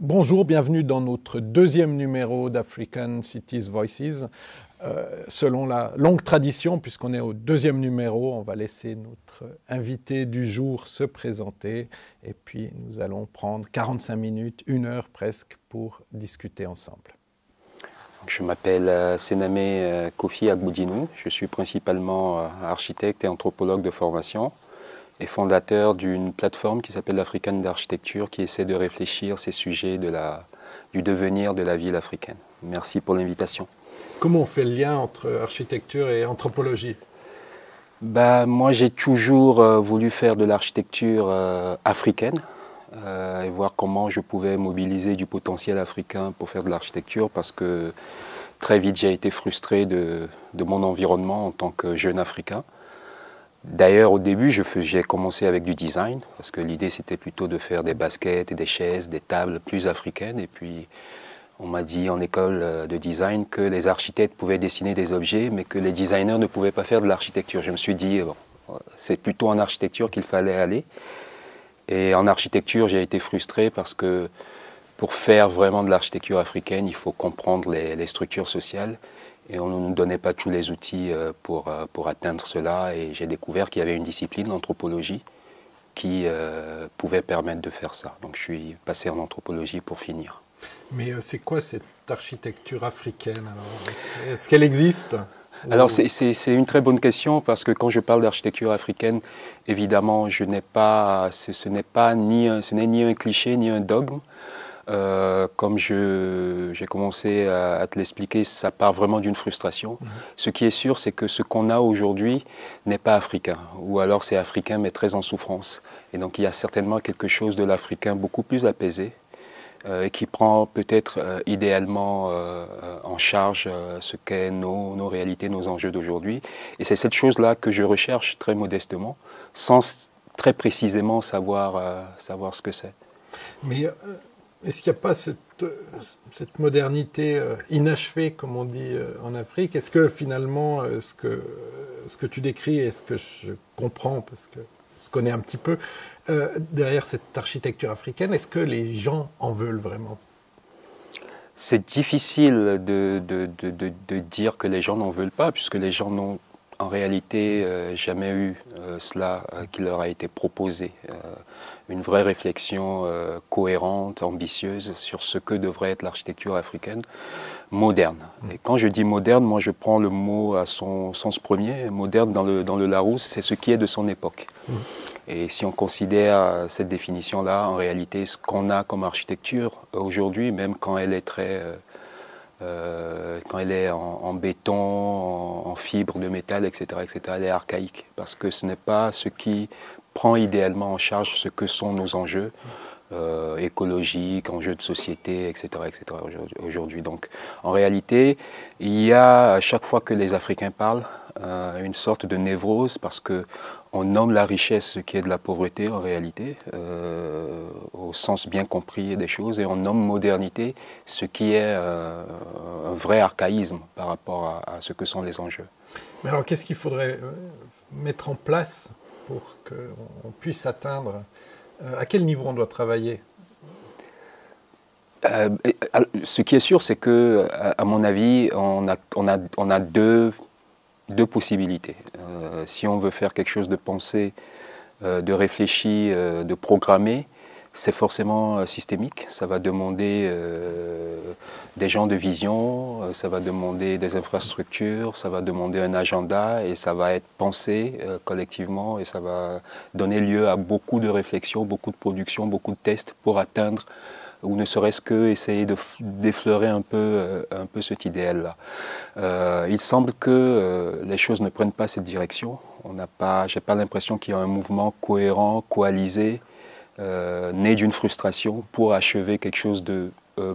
Bonjour, bienvenue dans notre deuxième numéro d'African Cities Voices. Selon la longue tradition, puisqu'on est au deuxième numéro, on va laisser notre invité du jour se présenter et puis nous allons prendre 45 minutes, 1 heure presque pour discuter ensemble. Je m'appelle Sename Kofi Agboudjinou, je suis principalement architecte et anthropologue de formation et fondateur d'une plateforme qui s'appelle l'African d'Architecture qui essaie de réfléchir ces sujets du devenir de la ville africaine. Merci pour l'invitation. Comment on fait le lien entre architecture et anthropologie? Moi j'ai toujours voulu faire de l'architecture africaine et voir comment je pouvais mobiliser du potentiel africain pour faire de l'architecture parce que très vite j'ai été frustré de mon environnement en tant que jeune africain. D'ailleurs, au début, j'ai commencé avec du design, parce que l'idée, c'était plutôt de faire des baskets et des chaises, des tables plus africaines. Et puis, on m'a dit en école de design que les architectes pouvaient dessiner des objets, mais que les designers ne pouvaient pas faire de l'architecture. Je me suis dit, bon, c'est plutôt en architecture qu'il fallait aller. Et en architecture, j'ai été frustré parce que pour faire vraiment de l'architecture africaine, il faut comprendre les structures sociales. Et on ne nous donnait pas tous les outils pour atteindre cela. Et j'ai découvert qu'il y avait une discipline, l'anthropologie, qui pouvait permettre de faire ça. Donc je suis passé en anthropologie pour finir. Mais c'est quoi cette architecture africaine alors? Est-ce qu'elle existe? Alors c'est une très bonne question parce que quand je parle d'architecture africaine, évidemment, ce n'est ni un cliché ni un dogme. Comme j'ai commencé à te l'expliquer, ça part vraiment d'une frustration. Ce qui est sûr, c'est que ce qu'on a aujourd'hui n'est pas africain, ou alors c'est africain mais très en souffrance. Et donc il y a certainement quelque chose de l'africain beaucoup plus apaisé, et qui prend peut-être idéalement en charge ce qu'est nos réalités, nos enjeux d'aujourd'hui. Et c'est cette chose-là que je recherche très modestement, sans très précisément savoir ce que c'est. Mais est-ce qu'il n'y a pas cette modernité inachevée, comme on dit en Afrique? Est-ce que finalement, ce que tu décris et ce que je comprends, parce que je connais un petit peu, derrière cette architecture africaine, est-ce que les gens en veulent vraiment? C'est difficile de dire que les gens n'en veulent pas, puisque les gens n'ont en réalité jamais eu cela qui leur a été proposé. Une vraie réflexion cohérente, ambitieuse sur ce que devrait être l'architecture africaine moderne. Et quand je dis moderne, moi je prends le mot à son sens premier. Moderne dans le Larousse, c'est ce qui est de son époque. Et si on considère cette définition-là, en réalité, ce qu'on a comme architecture aujourd'hui, même quand elle est quand elle est en béton, en fibre de métal, etc., elle est archaïque. Parce que ce n'est pas ce qui prend idéalement en charge ce que sont nos enjeux écologiques, enjeux de société, etc., aujourd'hui. Donc, en réalité, il y a, à chaque fois que les Africains parlent, une sorte de névrose parce qu'on nomme la richesse ce qui est de la pauvreté en réalité, au sens bien compris des choses, et on nomme modernité ce qui est un vrai archaïsme par rapport à ce que sont les enjeux. Mais alors, qu'est-ce qu'il faudrait mettre en place pour qu'on puisse atteindre? À quel niveau on doit travailler? Ce qui est sûr, c'est que, à mon avis, on a deux possibilités. Si on veut faire quelque chose de pensé, de réfléchi, de programmé, c'est forcément systémique. Ça va demander des gens de vision, ça va demander des infrastructures, ça va demander un agenda et ça va être pensé collectivement et ça va donner lieu à beaucoup de réflexions, beaucoup de productions, beaucoup de tests pour atteindre ou ne serait-ce que essayer d'effleurer un peu cet idéal-là. Il semble que les choses ne prennent pas cette direction. J'ai pas l'impression qu'il y a un mouvement cohérent, coalisé, né d'une frustration pour achever quelque chose de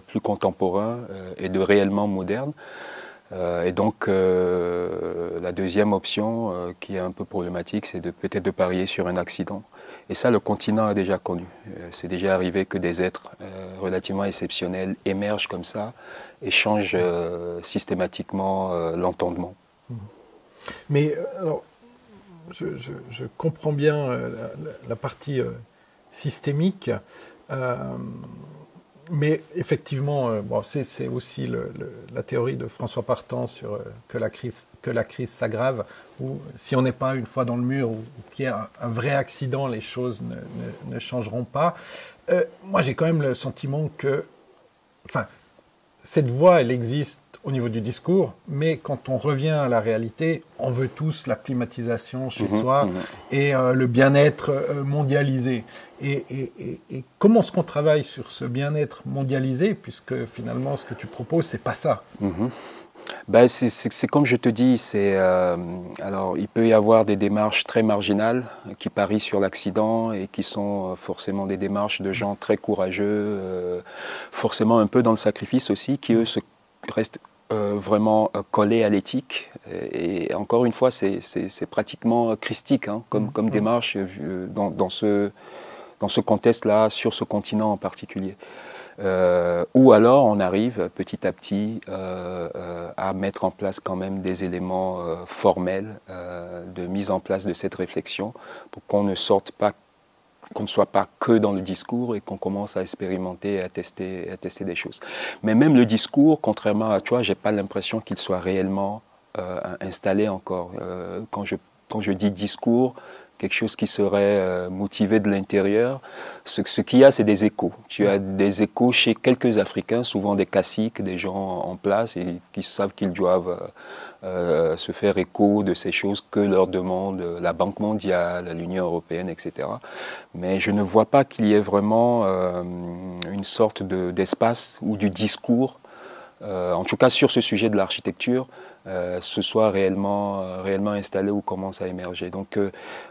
plus contemporain et de réellement moderne. Et donc, la deuxième option qui est un peu problématique, c'est peut-être de parier sur un accident. Et ça, le continent a déjà connu. C'est déjà arrivé que des êtres relativement exceptionnels émergent comme ça et changent systématiquement l'entendement. Mais alors, je comprends bien la partie systémique, Mais effectivement, bon, c'est aussi la théorie de François Partant sur que la crise s'aggrave, où si on n'est pas une fois dans le mur, ou qu'il y a un vrai accident, les choses ne changeront pas. Moi, j'ai quand même le sentiment que, enfin, cette voie, elle existe au niveau du discours, mais quand on revient à la réalité, on veut tous la climatisation chez soi et le bien-être mondialisé. Et comment est-ce qu'on travaille sur ce bien-être mondialisé, puisque finalement, ce que tu proposes, c'est pas ça. Ben, c'est comme je te dis, alors il peut y avoir des démarches très marginales qui parient sur l'accident et qui sont forcément des démarches de gens très courageux, forcément un peu dans le sacrifice aussi, qui eux restent vraiment collés à l'éthique. Et encore une fois, c'est pratiquement christique hein, comme démarche dans ce contexte-là, sur ce continent en particulier. Ou alors on arrive petit à petit à mettre en place quand même des éléments formels de mise en place de cette réflexion pour qu'on ne soit pas que dans le discours et qu'on commence à expérimenter et à tester des choses. Mais même le discours, contrairement à toi, j'ai pas l'impression qu'il soit réellement installé encore. Quand je dis discours, quelque chose qui serait motivé de l'intérieur. Ce qu'il y a, c'est des échos. Tu as des échos chez quelques Africains, souvent des caciques, des gens en place, et qui savent qu'ils doivent se faire écho de ces choses que leur demande la Banque mondiale, l'Union européenne, etc. Mais je ne vois pas qu'il y ait vraiment une sorte d'espace ou du discours, en tout cas sur ce sujet de l'architecture, se soit réellement installé ou commence à émerger. Donc,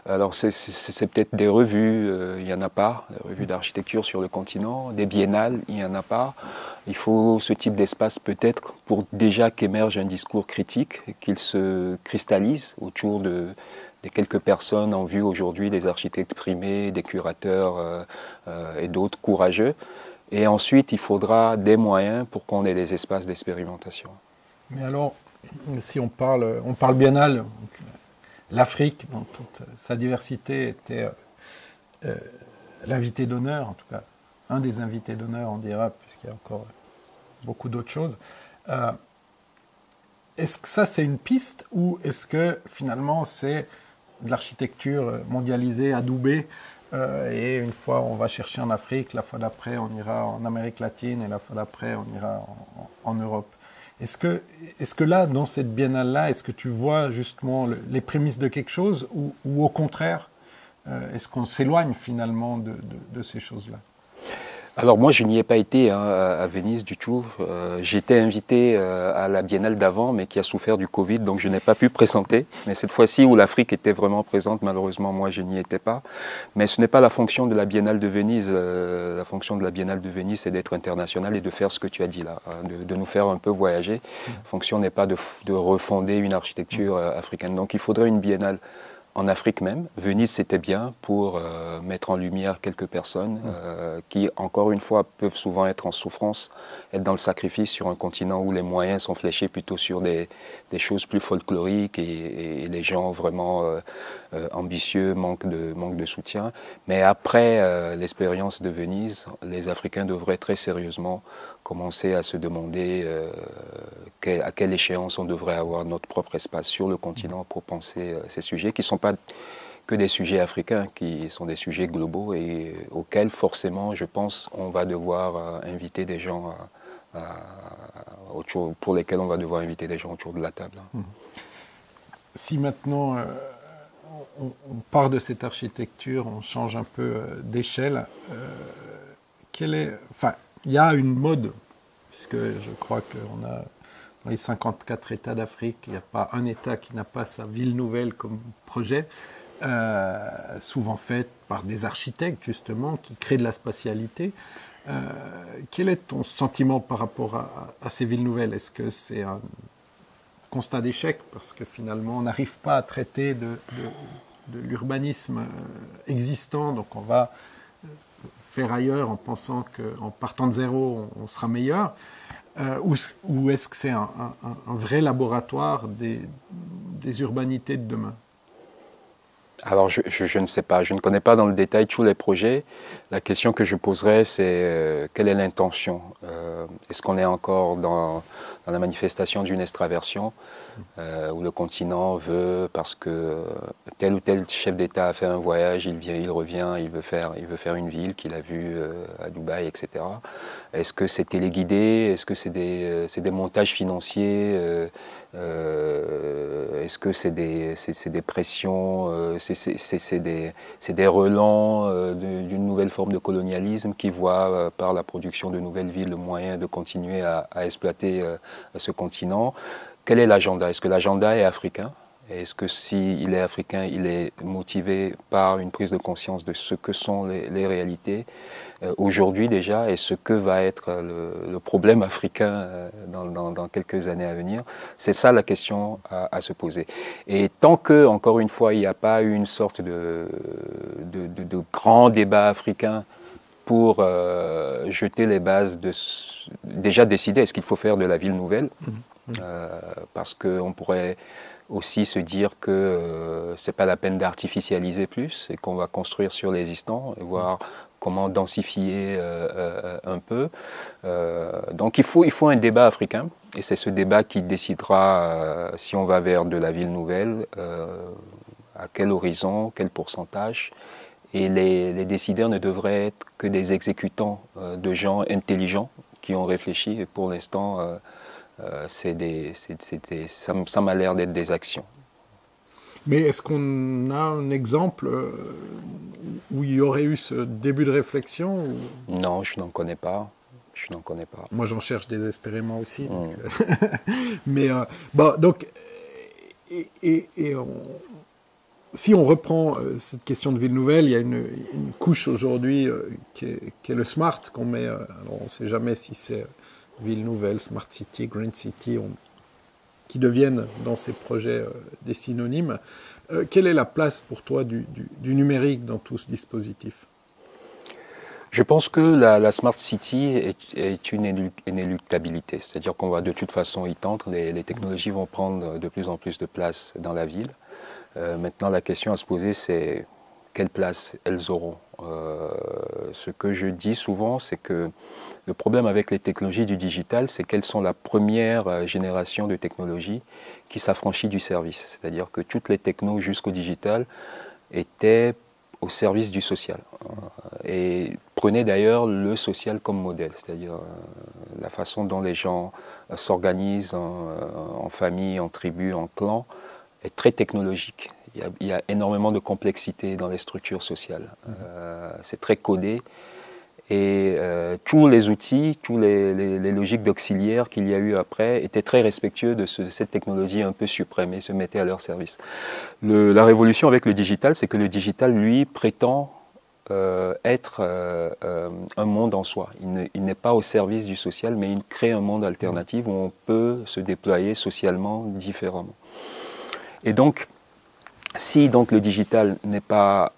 alors c'est peut-être des revues, il n'y en a pas, des revues d'architecture sur le continent, des biennales, il n'y en a pas. Il faut ce type d'espace peut-être pour déjà qu'émerge un discours critique, qu'il se cristallise autour des quelques personnes en vue aujourd'hui, des architectes primés, des curateurs et d'autres courageux. Et ensuite, il faudra des moyens pour qu'on ait des espaces d'expérimentation. Mais alors, si on parle biennale, l'Afrique, dans toute sa diversité, était l'invité d'honneur, en tout cas, un des invités d'honneur, on dira, puisqu'il y a encore beaucoup d'autres choses. Est-ce que ça, c'est une piste, ou est-ce que, finalement, c'est de l'architecture mondialisée, adoubée, et une fois, on va chercher en Afrique, la fois d'après, on ira en Amérique latine, et la fois d'après, on ira en Europe. Est-ce que là, dans cette biennale-là, est-ce que tu vois justement les prémices de quelque chose, ou au contraire, est-ce qu'on s'éloigne finalement de ces choses-là? Alors moi, je n'y ai pas été hein, à Venise du tout. J'étais invité à la biennale d'avant, mais qui a souffert du Covid, donc je n'ai pas pu présenter. Mais cette fois-ci, où l'Afrique était vraiment présente, malheureusement, moi, je n'y étais pas. Mais ce n'est pas la fonction de la biennale de Venise. La fonction de la biennale de Venise, c'est d'être internationale et de faire ce que tu as dit là, hein, de nous faire un peu voyager. La fonction n'est pas de refonder une architecture africaine. Donc il faudrait une biennale en Afrique même. Venise, c'était bien pour mettre en lumière quelques personnes qui, encore une fois, peuvent souvent être en souffrance, être dans le sacrifice sur un continent où les moyens sont fléchés plutôt sur des choses plus folkloriques et les gens vraiment ambitieux manquent de soutien. Mais après l'expérience de Venise, les Africains devraient très sérieusement commencer à se demander à quelle échéance on devrait avoir notre propre espace sur le continent pour penser ces sujets qui ne sont pas que des sujets africains, qui sont des sujets globaux et auxquels forcément, je pense, on va devoir inviter des gens pour lesquels on va devoir inviter des gens autour de la table. Si maintenant on part de cette architecture, on change un peu d'échelle, il y a une mode, puisque je crois qu'on a dans les 54 États d'Afrique, il n'y a pas un État qui n'a pas sa ville nouvelle comme projet, souvent faite par des architectes justement, qui créent de la spatialité. Quel est ton sentiment par rapport à ces villes nouvelles? Est-ce que c'est un constat d'échec, parce que finalement on n'arrive pas à traiter de l'urbanisme existant, donc on va faire ailleurs en pensant qu'en partant de zéro, on sera meilleur, ou est-ce que c'est un vrai laboratoire des urbanités de demain? Alors, je ne sais pas, je ne connais pas dans le détail tous les projets. La question que je poserais, c'est quelle est l'intention? Est-ce qu'on est encore dans la manifestation d'une extraversion où le continent veut, parce que tel ou tel chef d'État a fait un voyage, il vient, il revient, il veut faire une ville qu'il a vue à Dubaï, etc. Est-ce que c'est téléguidé? Est-ce que c'est des montages financiers? Est-ce que c'est des pressions? C'est des relents d'une nouvelle forme de colonialisme qui voit par la production de nouvelles villes le moyen de continuer à exploiter ce continent? Quel est l'agenda? Est-ce que l'agenda est africain? Est-ce que s'il est africain, il est motivé par une prise de conscience de ce que sont les réalités aujourd'hui déjà et ce que va être le problème africain dans quelques années à venir? C'est ça la question à se poser. Et tant que, encore une fois, il n'y a pas eu une sorte de grand débat africain pour jeter les bases déjà décider, est-ce qu'il faut faire de la ville nouvelle? Parce qu'on pourrait aussi se dire que ce n'est pas la peine d'artificialiser plus et qu'on va construire sur l'existant et voir comment densifier un peu. Donc il faut un débat africain et c'est ce débat qui décidera si on va vers de la ville nouvelle, à quel horizon, quel pourcentage. Et les décideurs ne devraient être que des exécutants de gens intelligents qui ont réfléchi et pour l'instant ça m'a l'air d'être des actions. Mais est-ce qu'on a un exemple où il y aurait eu ce début de réflexion ou... Non, je n'en connais pas. Je n'en connais pas. Moi, j'en cherche désespérément aussi. Donc, mais bon, donc, si on reprend cette question de ville nouvelle, il y a une couche aujourd'hui qui est le smart qu'on met. Alors, on ne sait jamais si c'est ville nouvelle, smart city, green city, qui deviennent dans ces projets des synonymes. Quelle est la place pour toi du numérique dans tout ce dispositif? Je pense que la Smart City est une inéluctabilité, c'est-à-dire qu'on va de toute façon y tendre, les technologies vont prendre de plus en plus de place dans la ville. Maintenant, la question à se poser, c'est quelle place elles auront. Ce que je dis souvent, c'est que le problème avec les technologies du digital, c'est qu'elles sont la première génération de technologies qui s'affranchit du service. C'est-à-dire que toutes les technos jusqu'au digital étaient au service du social. Et prenaient d'ailleurs le social comme modèle, c'est-à-dire la façon dont les gens s'organisent en famille, en tribu, en clan, est très technologique. Il y a énormément de complexité dans les structures sociales. C'est très codé. Et tous les outils, tous les logiques d'auxiliaires qu'il y a eu après étaient très respectueux de cette technologie un peu suprême et se mettaient à leur service. La révolution avec le digital, c'est que le digital, lui, prétend être un monde en soi. Il n'est pas au service du social, mais il crée un monde alternatif où on peut se déployer socialement différemment. Et donc, si donc le digital n'est pas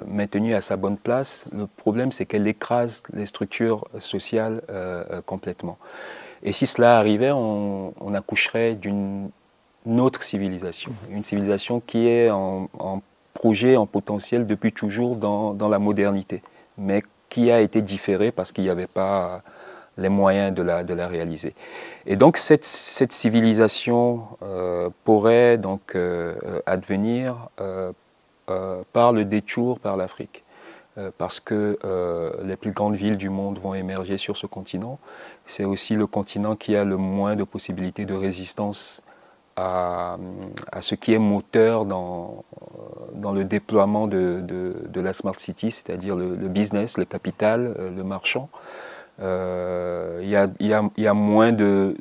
maintenu à sa bonne place, le problème c'est qu'elle écrase les structures sociales complètement. Et si cela arrivait, on accoucherait d'une autre civilisation, une civilisation qui est en projet, en potentiel depuis toujours dans la modernité, mais qui a été différée parce qu'il n'y avait pas les moyens de la réaliser. Et donc cette civilisation pourrait donc advenir par le détour par l'Afrique, parce que les plus grandes villes du monde vont émerger sur ce continent. C'est aussi le continent qui a le moins de possibilités de résistance à ce qui est moteur dans le déploiement de la Smart City, c'est-à-dire le business, le capital, le marchand. Il y a moins de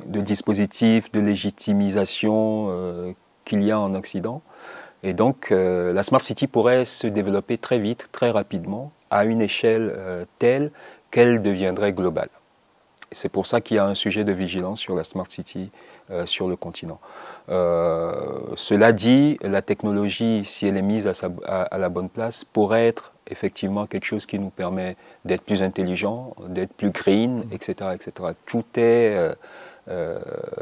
dispositifs de légitimisation qu'il y a en Occident. Et donc, la Smart City pourrait se développer très vite, très rapidement, à une échelle telle qu'elle deviendrait globale. C'est pour ça qu'il y a un sujet de vigilance sur la Smart City sur le continent. Cela dit, la technologie, si elle est mise à la bonne place, pourrait être effectivement quelque chose qui nous permet d'être plus intelligents, d'être plus green, etc., etc. Tout est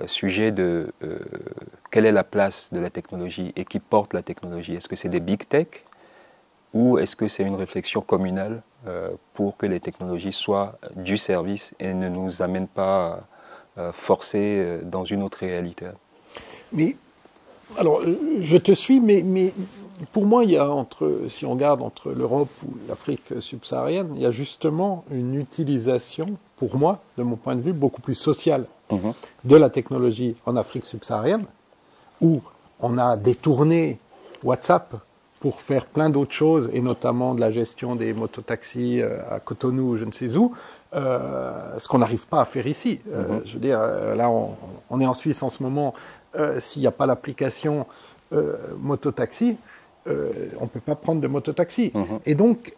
sujet de quelle est la place de la technologie et qui porte la technologie. Est-ce que c'est des big tech ou est-ce que c'est une réflexion communale pour que les technologies soient du service et ne nous amènent pas forcés dans une autre réalité? Mais, alors, je te suis, mais pour moi, il y a si on regarde entre l'Europe ou l'Afrique subsaharienne, il y a justement une utilisation, pour moi, de mon point de vue, beaucoup plus sociale de la technologie en Afrique subsaharienne, où on a détourné WhatsApp pour faire plein d'autres choses, et notamment de la gestion des mototaxis à Cotonou, je ne sais où, ce qu'on n'arrive pas à faire ici. Je veux dire, là, on est en Suisse en ce moment, s'il n'y a pas l'application mototaxi, on ne peut pas prendre de mototaxi. Et donc,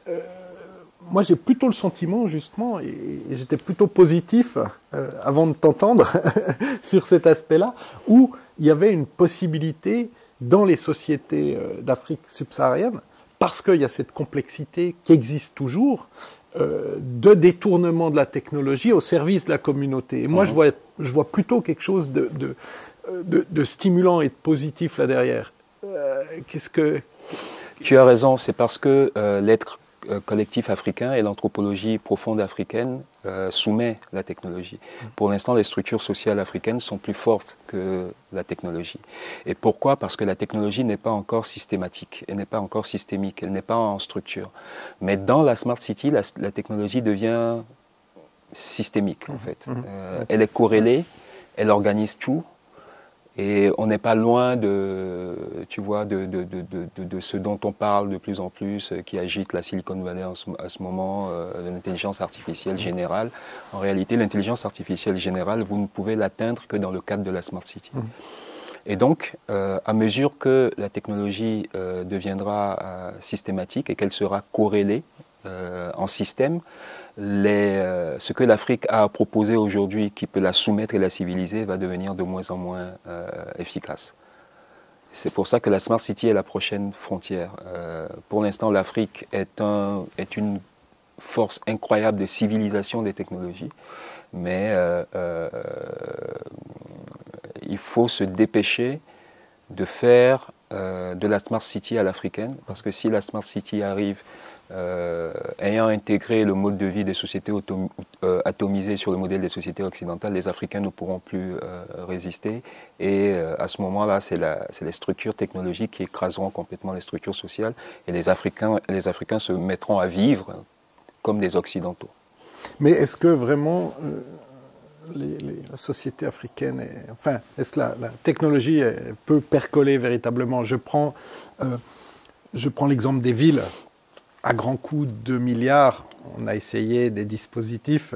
moi, j'ai plutôt le sentiment, justement, et j'étais plutôt positif avant de t'entendre sur cet aspect-là, où il y avait une possibilité dans les sociétés d'Afrique subsaharienne, parce qu'il y a cette complexité qui existe toujours, de détournement de la technologie au service de la communauté. Et moi, je vois plutôt quelque chose de stimulant et de positif là derrière. Tu as raison, c'est parce que l'être collectif africain et l'anthropologie profonde africaine soumet la technologie. Pour l'instant, les structures sociales africaines sont plus fortes que la technologie. Et pourquoi? Parce que la technologie n'est pas encore systématique, elle n'est pas encore systémique, elle n'est pas en structure. Mais dans la Smart City, la technologie devient systémique, en fait. Elle est corrélée, elle organise tout. Et on n'est pas loin de, tu vois, de ce dont on parle de plus en plus, qui agite la Silicon Valley à ce moment, de l'intelligence artificielle générale. En réalité, l'intelligence artificielle générale, vous ne pouvez l'atteindre que dans le cadre de la Smart City. Et donc, à mesure que la technologie deviendra systématique et qu'elle sera corrélée en système, ce que l'Afrique a proposé aujourd'hui, qui peut la soumettre et la civiliser, va devenir de moins en moins efficace. C'est pour ça que la Smart City est la prochaine frontière. Pour l'instant, l'Afrique est une force incroyable de civilisation des technologies, mais il faut se dépêcher de faire de la Smart City à l'africaine, parce que si la Smart City arrive ayant intégré le mode de vie des sociétés atomisées sur le modèle des sociétés occidentales, les Africains ne pourront plus résister. Et à ce moment-là, c'est les structures technologiques qui écraseront complètement les structures sociales. Et les Africains se mettront à vivre comme des Occidentaux. Mais est-ce que vraiment la société africaine, est-ce que la technologie peut percoler véritablement? Je prends l'exemple des villes. À grands coups de 2 milliards, on a essayé des dispositifs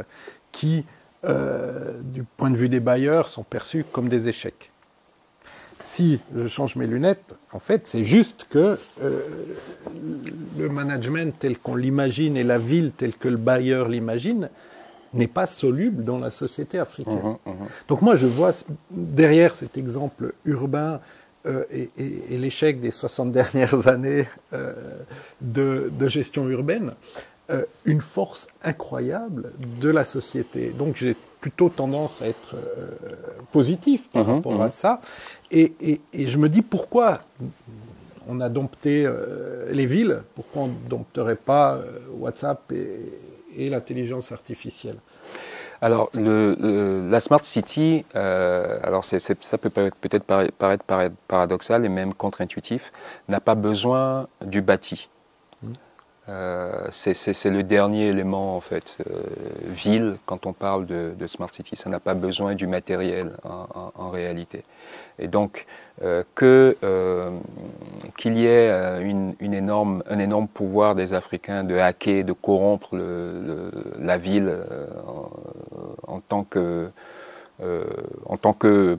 qui, du point de vue des bailleurs, sont perçus comme des échecs. Si je change mes lunettes, en fait, c'est juste que le management tel qu'on l'imagine et la ville telle que le bailleur l'imagine n'est pas soluble dans la société africaine. Donc moi, je vois derrière cet exemple urbain et l'échec des 60 dernières années de gestion urbaine, une force incroyable de la société. Donc j'ai plutôt tendance à être positif par rapport à ça. Et je me dis pourquoi on a dompté les villes, pourquoi on ne dompterait pas WhatsApp et l'intelligence artificielle? Alors, la Smart City, ça peut peut-être paraître paradoxal et même contre-intuitif, n'a pas besoin du bâti. C'est le dernier élément, en fait. Ville, quand on parle de Smart City, ça n'a pas besoin du matériel en réalité. Et donc, qu'il y ait un énorme pouvoir des Africains de hacker, de corrompre la ville en tant que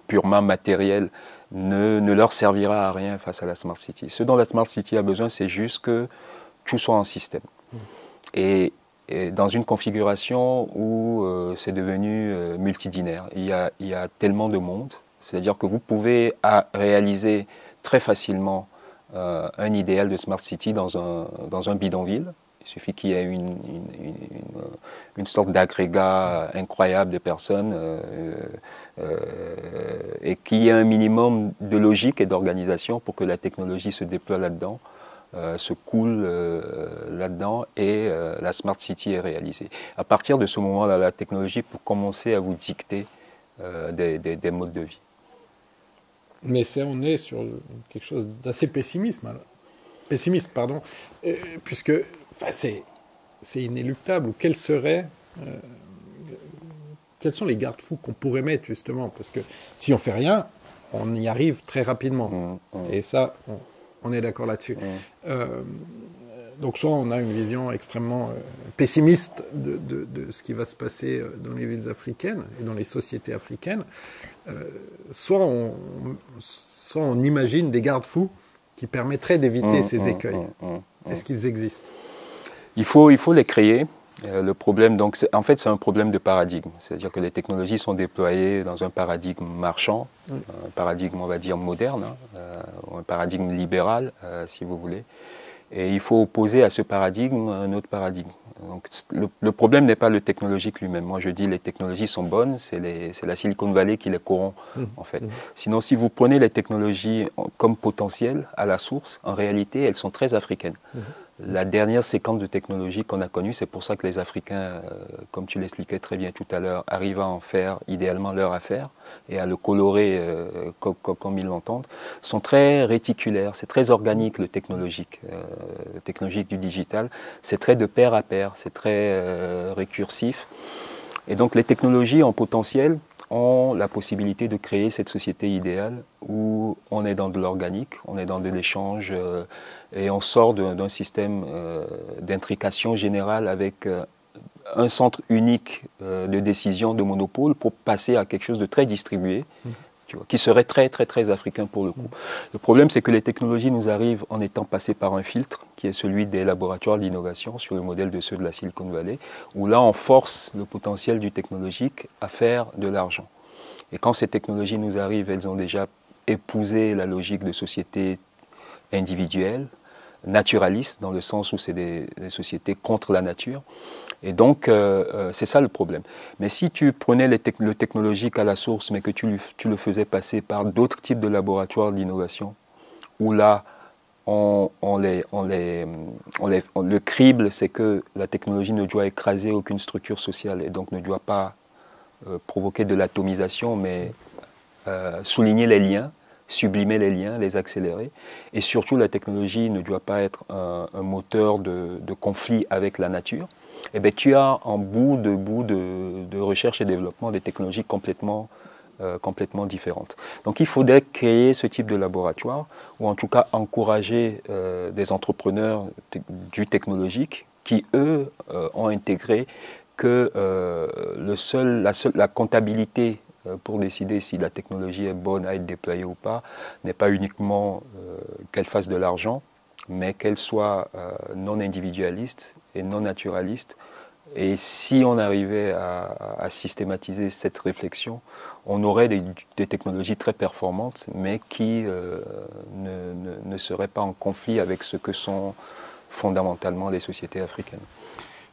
purement matériel, ne leur servira à rien face à la Smart City. Ce dont la Smart City a besoin, c'est juste que tout soit en système. Et dans une configuration où c'est devenu multidinaire. Il y a tellement de monde, c'est-à-dire que vous pouvez réaliser très facilement un idéal de Smart City dans un bidonville. Il suffit qu'il y ait une sorte d'agrégat incroyable de personnes et qu'il y ait un minimum de logique et d'organisation pour que la technologie se déploie là-dedans, se coule là-dedans et la Smart City est réalisée. À partir de ce moment-là, la technologie peut commencer à vous dicter des modes de vie. Mais on est sur quelque chose d'assez pessimiste, puisque enfin, c'est inéluctable. Ou quels sont les garde-fous qu'on pourrait mettre, justement? Parce que si on ne fait rien, on y arrive très rapidement. Et ça, on est d'accord là-dessus. Donc soit on a une vision extrêmement pessimiste de ce qui va se passer dans les villes africaines et dans les sociétés africaines, soit on imagine des garde-fous qui permettraient d'éviter ces écueils. Est-ce qu'ils existent? Il faut les créer. Le problème, donc, en fait, c'est un problème de paradigme. C'est-à-dire que les technologies sont déployées dans un paradigme marchand, un paradigme, on va dire, moderne, un paradigme libéral, si vous voulez. Et il faut opposer à ce paradigme un autre paradigme. Donc, le problème n'est pas le technologique lui-même. Moi, je dis les technologies sont bonnes, c'est la Silicon Valley qui les corrompt, en fait. Sinon, si vous prenez les technologies comme potentiel à la source, en réalité, elles sont très africaines. La dernière séquence de technologie qu'on a connue, c'est pour ça que les Africains, comme tu l'expliquais très bien tout à l'heure, arrivent à en faire idéalement leur affaire et à le colorer comme ils l'entendent, sont très réticulaires, c'est très organique le technologique du digital, c'est très de pair à pair, c'est très récursif. Et donc les technologies en potentiel ont la possibilité de créer cette société idéale où on est dans de l'organique, on est dans de l'échange et on sort d'un système d'intrication générale avec un centre unique de décision, de monopole, pour passer à quelque chose de très distribué, tu vois, qui serait très, très, très africain pour le coup. Le problème, c'est que les technologies nous arrivent en étant passées par un filtre, qui est celui des laboratoires d'innovation, sur le modèle de ceux de la Silicon Valley, où là, on force le potentiel du technologique à faire de l'argent. Et quand ces technologies nous arrivent, elles ont déjà épousé la logique de société individuelle, naturaliste, dans le sens où c'est des sociétés contre la nature. Et donc, c'est ça le problème. Mais si tu prenais le technologique à la source, mais que tu le faisais passer par d'autres types de laboratoires d'innovation, où là, le crible, c'est que la technologie ne doit écraser aucune structure sociale et donc ne doit pas provoquer de l'atomisation, mais souligner les liens, sublimer les liens, les accélérer. Et surtout, la technologie ne doit pas être un moteur de conflit avec la nature. Eh bien, tu as en bout de recherche et développement des technologies complètement différentes. Donc il faudrait créer ce type de laboratoire, ou en tout cas encourager des entrepreneurs du technologique qui, eux, ont intégré que la comptabilité pour décider si la technologie est bonne à être déployée ou pas n'est pas uniquement qu'elle fasse de l'argent, mais qu'elle soit non individualiste et non naturaliste. Et si on arrivait à systématiser cette réflexion, on aurait des technologies très performantes, mais qui ne seraient pas en conflit avec ce que sont fondamentalement les sociétés africaines.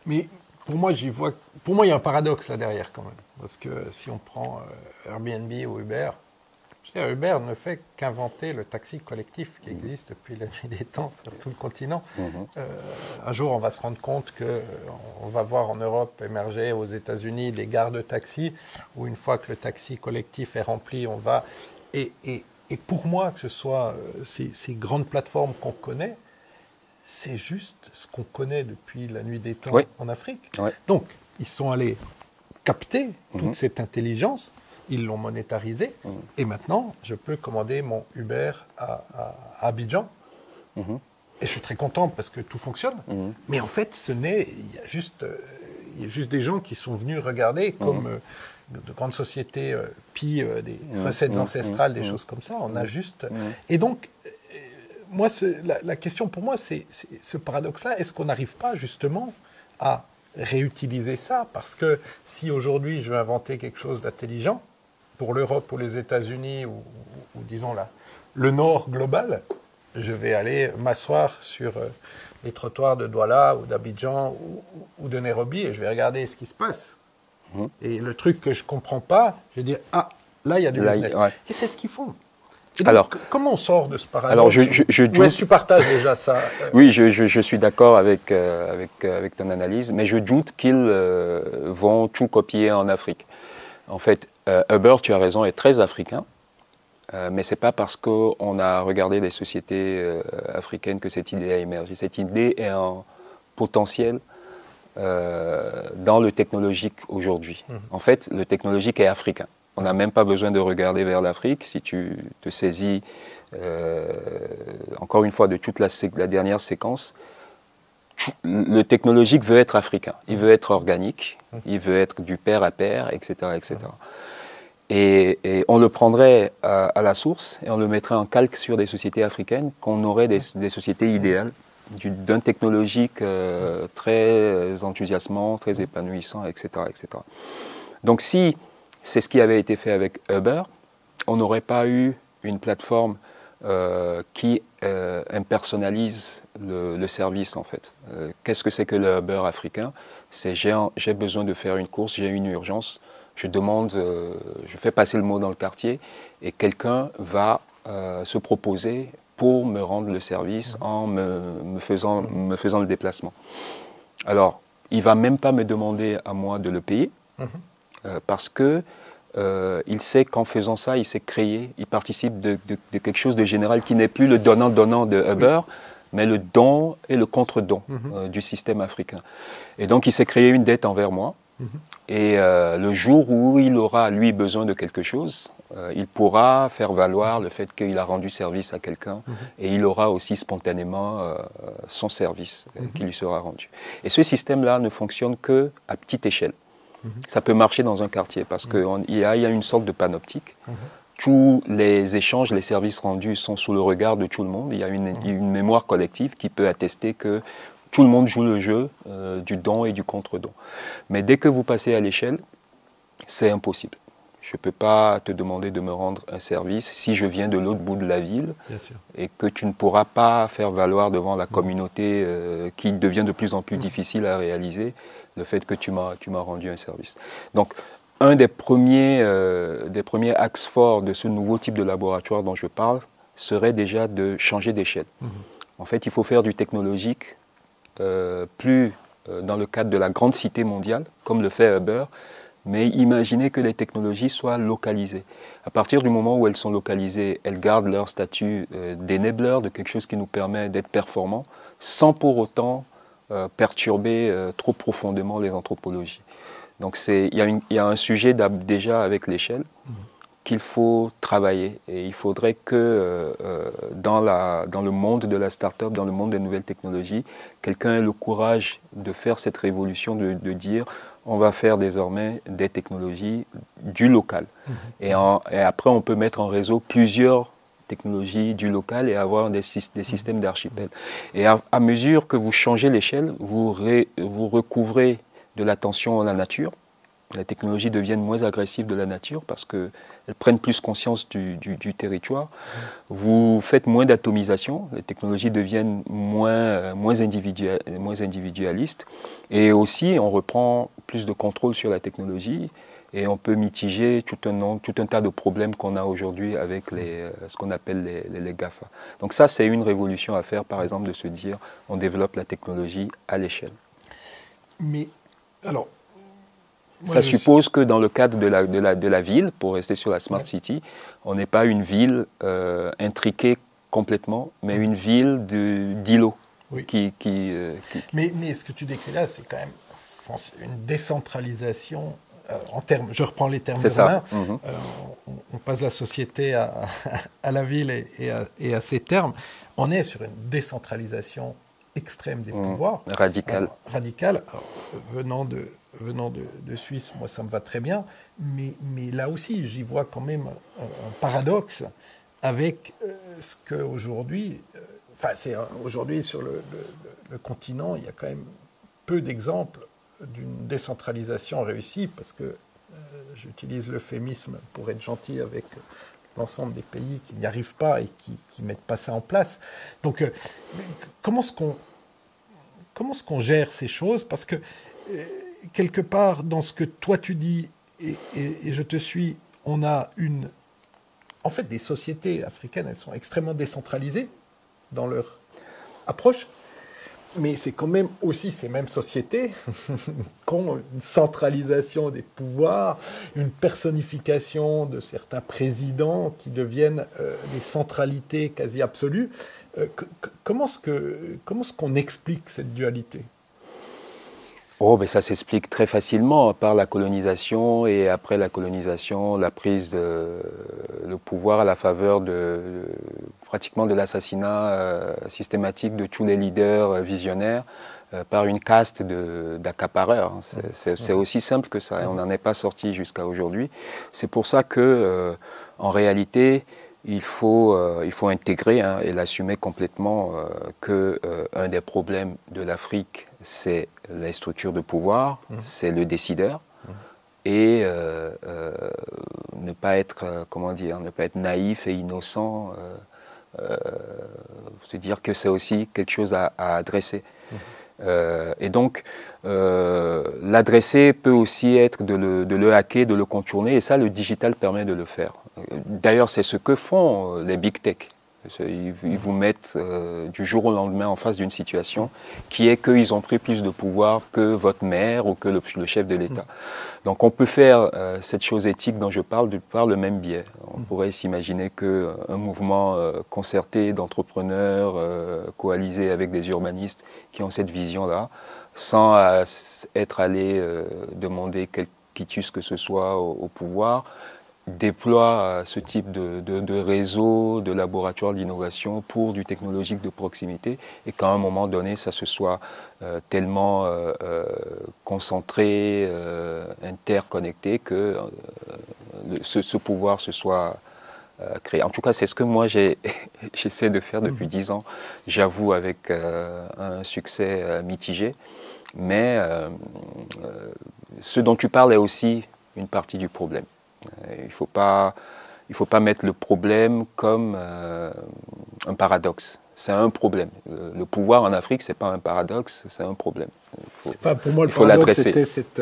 Mais pour moi, il y a un paradoxe là derrière quand même. Parce que si on prend Airbnb ou Uber, Uber ne fait qu'inventer le taxi collectif qui existe depuis la nuit des temps sur tout le continent. Un jour, on va se rendre compte qu'on va voir en Europe émerger, aux États-Unis, des gares de taxi, où une fois que le taxi collectif est rempli, on va... Et pour moi, que ce soit ces grandes plateformes qu'on connaît, c'est juste ce qu'on connaît depuis la nuit des temps en Afrique. Donc, ils sont allés capter toute cette intelligence, ils l'ont monétarisé, et maintenant, je peux commander mon Uber à Abidjan, et je suis très content parce que tout fonctionne, mais en fait, il y a juste des gens qui sont venus regarder comme de grandes sociétés pillent des recettes ancestrales, des choses comme ça, on a juste... Et donc, moi, la question pour moi, c'est ce paradoxe-là, est-ce qu'on n'arrive pas justement à réutiliser ça? Parce que si aujourd'hui, je veux inventer quelque chose d'intelligent, pour l'Europe ou les États-Unis, ou disons le Nord global, je vais aller m'asseoir sur les trottoirs de Douala ou d'Abidjan ou de Nairobi et je vais regarder ce qui se passe. Et le truc que je ne comprends pas, je vais dire, ah, là, il y a du business. Ouais. Et c'est ce qu'ils font. Et donc, alors, comment on sort de ce paradoxe? Alors, Ou est-ce que tu partages déjà ça? Oui, je suis d'accord avec ton analyse, mais je doute qu'ils vont tout copier en Afrique. En fait, Uber, tu as raison, est très africain, mais ce n'est pas parce qu'on a regardé des sociétés africaines que cette idée a émergé. Cette idée est en potentiel dans le technologique aujourd'hui. En fait, le technologique est africain. On n'a même pas besoin de regarder vers l'Afrique. Si tu te saisis, encore une fois, de toute la dernière séquence, le technologique veut être africain. Il veut être organique, il veut être du pair à pair, etc. etc. Et on le prendrait à la source et on le mettrait en calque sur des sociétés africaines, qu'on aurait des sociétés idéales, d'un technologique très enthousiasmant, très épanouissant, etc. etc. Donc si c'est ce qui avait été fait avec Uber, on n'aurait pas eu une plateforme qui impersonnalise le service en fait. Qu'est-ce que c'est que le Uber africain? C'est j'ai besoin de faire une course, j'ai une urgence, je demande, je fais passer le mot dans le quartier et quelqu'un va se proposer pour me rendre le service en me faisant le déplacement. Alors, il ne va même pas me demander à moi de le payer parce que il sait qu'en faisant ça, il s'est créé, il participe de quelque chose de général qui n'est plus le donnant-donnant de Uber, mais le don et le contre-don du système africain. Et donc, il s'est créé une dette envers moi. Et le jour où il aura, lui, besoin de quelque chose, il pourra faire valoir le fait qu'il a rendu service à quelqu'un et il aura aussi spontanément son service qui lui sera rendu. Et ce système-là ne fonctionne qu'à petite échelle. Ça peut marcher dans un quartier parce qu'il y a une sorte de panoptique. Tous les échanges, les services rendus sont sous le regard de tout le monde. Il y a une mémoire collective qui peut attester que tout le monde joue le jeu du don et du contre-don. Mais dès que vous passez à l'échelle, c'est impossible. Je ne peux pas te demander de me rendre un service si je viens de l'autre bout de la ville et que tu ne pourras pas faire valoir devant la communauté qui devient de plus en plus difficile à réaliser le fait que tu m'as rendu un service. Donc, un des premiers axes forts de ce nouveau type de laboratoire dont je parle serait déjà de changer d'échelle. En fait, il faut faire du technologique plus dans le cadre de la grande cité mondiale, comme le fait Uber, mais imaginez que les technologies soient localisées. À partir du moment où elles sont localisées, elles gardent leur statut d'enabler, de quelque chose qui nous permet d'être performants, sans pour autant perturber trop profondément les anthropologies. Donc il y a un sujet déjà avec l'échelle qu'il faut travailler. Et il faudrait que dans le monde de la start-up, dans le monde des nouvelles technologies, quelqu'un ait le courage de faire cette révolution, de dire on va faire désormais des technologies du local. Et après, on peut mettre en réseau plusieurs technologies du local et avoir des systèmes d'archipel. Et à mesure que vous changez l'échelle, vous recouvrez de l'attention à la nature. Les technologies deviennent moins agressives de la nature parce qu'elles prennent plus conscience du territoire. Vous faites moins d'atomisation, les technologies deviennent moins individualistes. Et aussi, on reprend plus de contrôle sur la technologie et on peut mitiger tout un tas de problèmes qu'on a aujourd'hui avec ce qu'on appelle les GAFA. Donc ça, c'est une révolution à faire, par exemple, de se dire on développe la technologie à l'échelle. Mais, alors... Ça suppose que dans le cadre de la ville, pour rester sur la Smart City, on n'est pas une ville intriquée complètement, mais une ville d'îlots. Mais ce que tu décris là, c'est quand même une décentralisation en termes, je reprends les termes urbains, on passe la société à la ville et à ses termes. On est sur une décentralisation extrême des pouvoirs. Radicale. Venant de Suisse, moi ça me va très bien, mais là aussi j'y vois quand même un paradoxe avec ce qu'aujourd'hui, aujourd'hui sur le continent, il y a quand même peu d'exemples d'une décentralisation réussie, parce que j'utilise l'euphémisme pour être gentil avec l'ensemble des pays qui n'y arrivent pas et qui ne mettent pas ça en place. Donc comment est-ce qu'on est-ce qu'on gère ces choses? Parce que quelque part, dans ce que toi tu dis, et je te suis, on a en fait, des sociétés africaines, elles sont extrêmement décentralisées dans leur approche, mais c'est quand même aussi ces mêmes sociétés qui ont une centralisation des pouvoirs, une personnification de certains présidents qui deviennent des centralités quasi absolues. Comment est-ce qu'on explique cette dualité? Oh, ben ça s'explique très facilement par la colonisation et après la colonisation, la prise de le pouvoir à la faveur pratiquement de l'assassinat systématique de tous les leaders visionnaires par une caste d'accapareurs. C'est aussi simple que ça, et on n'en est pas sorti jusqu'à aujourd'hui. C'est pour ça que, en réalité, il faut intégrer et l'assumer complètement qu'un des problèmes de l'Afrique, c'est les structures de pouvoir, c'est le décideur, et ne pas être naïf et innocent, se dire que c'est aussi quelque chose à adresser. Et donc, l'adresser peut aussi être de le hacker, de le contourner, et ça, le digital permet de le faire. D'ailleurs, c'est ce que font les big tech. Ils vous mettent du jour au lendemain en face d'une situation qui est qu'ils ont pris plus de pouvoir que votre maire ou que le chef de l'État. Donc on peut faire cette chose éthique dont je parle par le même biais. On pourrait s'imaginer qu'un mouvement concerté d'entrepreneurs coalisés avec des urbanistes qui ont cette vision-là, sans être allé demander quel quitus que ce soit au pouvoir, déploie ce type de réseau, de laboratoire d'innovation pour du technologique de proximité et qu'à un moment donné, ça se soit tellement concentré, interconnecté que ce pouvoir se soit créé. En tout cas, c'est ce que moi j'essaie de faire depuis 10 ans, j'avoue avec un succès mitigé, mais ce dont tu parles est aussi une partie du problème. Il ne faut pas mettre le problème comme un paradoxe. C'est un problème. Le pouvoir en Afrique, ce n'est pas un paradoxe, c'est un problème. Pour moi, le paradoxe, c'était cette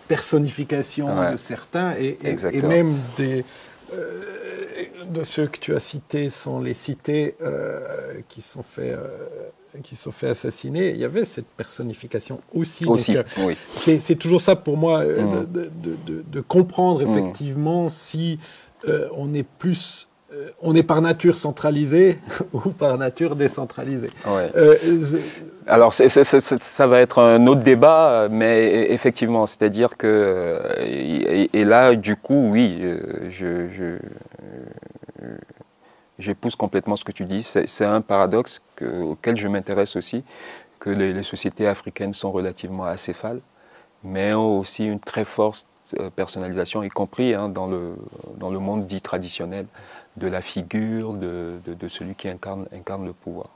personnification de certains et même de ceux que tu as cités, sans les citer, qui sont fait assassiner, il y avait cette personnification aussi. Donc, oui. C'est toujours ça pour moi, de comprendre effectivement si on est plus... on est par nature centralisé ou par nature décentralisé. Ouais. Alors, ça va être un autre débat, mais effectivement, c'est-à-dire que... Et là, du coup, oui, j'épouse complètement ce que tu dis. C'est un paradoxe auquel je m'intéresse aussi, que les sociétés africaines sont relativement acéphales, mais ont aussi une très forte personnalisation, y compris dans le monde dit traditionnel, de la figure, de celui qui incarne le pouvoir.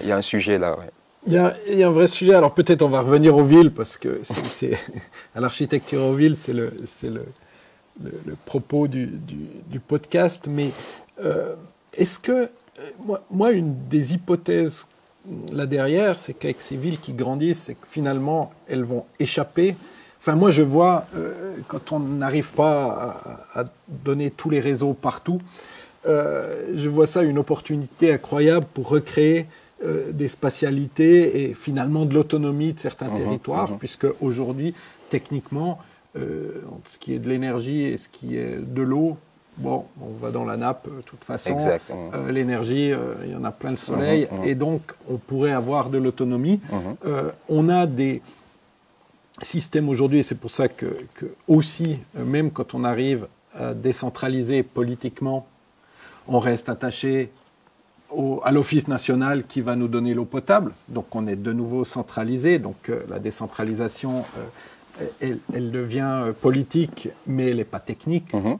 Il y a un sujet là, ouais. Il y a un vrai sujet. Alors peut-être on va revenir aux villes, parce que à l'architecture aux villes, c'est le propos du podcast, mais est-ce que, moi, une des hypothèses là derrière, c'est qu'avec ces villes qui grandissent, c'est que finalement, elles vont échapper. Enfin, moi, je vois, quand on n'arrive pas à donner tous les réseaux partout, je vois ça une opportunité incroyable pour recréer des spatialités et finalement de l'autonomie de certains territoires, puisque aujourd'hui, techniquement, ce qui est de l'énergie et ce qui est de l'eau, bon, on va dans la nappe de toute façon. L'énergie, il y en a plein le soleil, et donc on pourrait avoir de l'autonomie. On a des systèmes aujourd'hui, et c'est pour ça que aussi, même quand on arrive à décentraliser politiquement, on reste attaché à l'Office national qui va nous donner l'eau potable. Donc on est de nouveau centralisé, donc la décentralisation... Elle devient politique, mais elle n'est pas technique, ou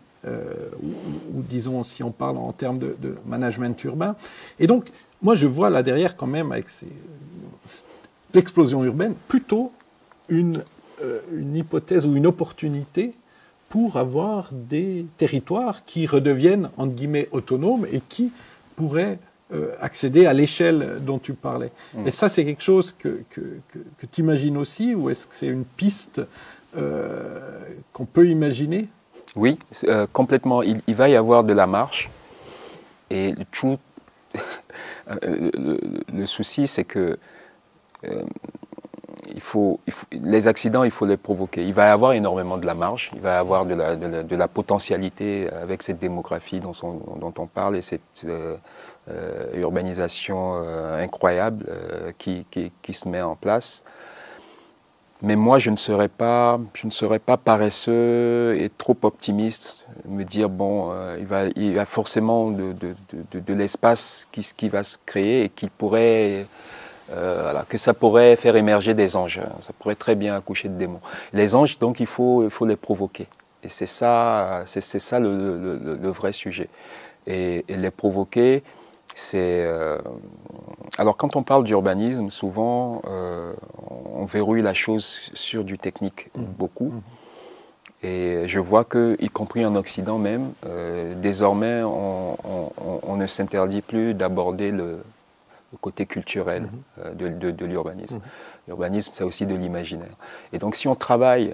disons, si on parle en termes de management urbain. Et donc, moi, je vois là derrière, quand même, avec l'explosion urbaine, plutôt une hypothèse ou une opportunité pour avoir des territoires qui redeviennent, entre guillemets, autonomes et qui pourraient accéder à l'échelle dont tu parlais. Et ça, c'est quelque chose que tu imagines aussi, ou est-ce que c'est une piste qu'on peut imaginer? Oui, complètement. Il va y avoir de la marche. Et tout, le souci, c'est que les accidents, il faut les provoquer. Il va y avoir énormément de la marge, il va y avoir de la potentialité avec cette démographie dont on parle et cette urbanisation incroyable qui se met en place. Mais moi, je ne serais pas paresseux et trop optimiste, me dire, bon, il y a forcément de l'espace qui va se créer et qu'il pourrait... voilà, que ça pourrait faire émerger des anges. Ça pourrait très bien accoucher de démons. Les anges, donc, il faut les provoquer. Et c'est ça le vrai sujet. Et les provoquer, c'est... alors, quand on parle d'urbanisme, souvent, on verrouille la chose sur du technique, beaucoup. Et je vois que, y compris en Occident même, désormais, on ne s'interdit plus d'aborder le côté culturel de l'urbanisme. L'urbanisme, c'est aussi de l'imaginaire. Et donc, si on travaille